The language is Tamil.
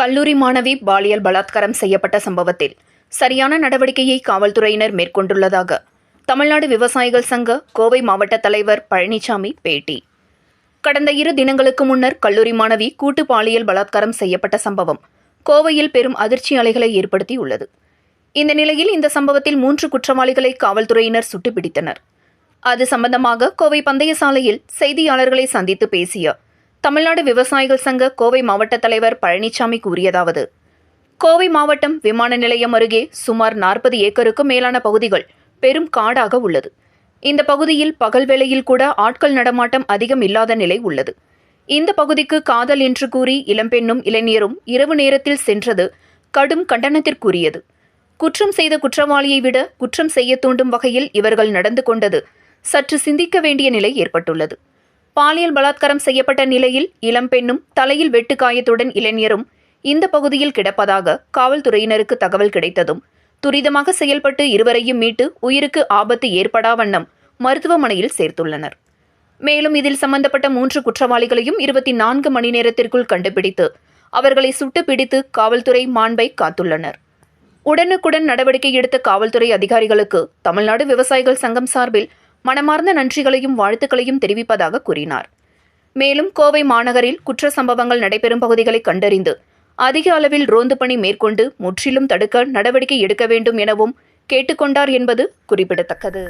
கல்லூரி மாணவி பாலியல் பலாத்காரம் செய்யப்பட்ட சம்பவத்தில் சரியான நடவடிக்கையை காவல்துறையினர் மேற்கொண்டுள்ளதாக தமிழ்நாடு விவசாயிகள் சங்க கோவை மாவட்ட தலைவர் பழனிசாமி பேட்டி. கடந்த 2 தினங்களுக்கு முன்னர் கல்லூரி மாணவி கூட்டு பாலியல் பலாத்காரம் செய்யப்பட்ட சம்பவம் கோவையில் பெரும் அதிர்ச்சி அலைகளை ஏற்படுத்தியுள்ளது. இந்த நிலையில் இந்த சம்பவத்தில் 3 குற்றவாளிகளை காவல்துறையினர் சுட்டுப்பிடித்தனர். அது சம்பந்தமாக கோவை பந்தய சாலையில் செய்தியாளர்களை சந்தித்து பேசிய தமிழ்நாடு விவசாயிகள் சங்க கோவை மாவட்ட தலைவர் பழனிசாமி கூறியதாவது: கோவை மாவட்டம் விமான நிலையம் அருகே சுமார் 40 ஏக்கருக்கும் மேலான பகுதிகள் பெரும் காடாக உள்ளது. இந்த பகுதியில் பகல் வேளையில் கூட ஆட்கள் நடமாட்டம் அதிகம் இல்லாத நிலை உள்ளது. இந்த பகுதிக்கு காதல் என்று கூறி இளம்பெண்ணும் இளைஞரும் இரவு நேரத்தில் சென்றது கடும் கண்டனத்திற்குரியது. குற்றம் செய்த குற்றவாளியை விட குற்றம் செய்ய தூண்டும் வகையில் இவர்கள் நடந்து கொண்டது சற்று சிந்திக்க வேண்டிய நிலை ஏற்பட்டுள்ளது. பாலியல் பலாத்காரம் செய்யப்பட்ட நிலையில் இளம்பெண்ணும் தலையில் வெட்டுக்காயத்துடன் இளைஞரும் இந்த பகுதியில் கிடப்பதாக காவல்துறையினருக்கு தகவல் கிடைத்ததும் துரிதமாக செயல்பட்டு இருவரையும் மீட்டு உயிருக்கு ஆபத்து ஏற்படா வண்ணம் மருத்துவமனையில் சேர்த்துள்ளனர். மேலும் இதில் சம்பந்தப்பட்ட 3 குற்றவாளிகளையும் 24 மணி நேரத்திற்குள் கண்டுபிடித்து அவர்களை சுட்டு பிடித்து காவல்துறை மாண்பை காத்துள்ளனர். உடனுக்குடன் நடவடிக்கை எடுத்த காவல்துறை அதிகாரிகளுக்கு தமிழ்நாடு விவசாயிகள் சங்கம் சார்பில் மனமார்ந்த நன்றிகளையும் வாழ்த்துக்களையும் தெரிவிப்பதாக கூறினார். மேலும் கோவை மாநகரில் குற்ற சம்பவங்கள் நடைபெறும் பகுதிகளை கண்டறிந்து அதிக அளவில் ரோந்து பணி மேற்கொண்டு முற்றிலும் தடுக்க நடவடிக்கை எடுக்க வேண்டும் எனவும் கேட்டுக்கொண்டார் என்பது குறிப்பிடத்தக்கது.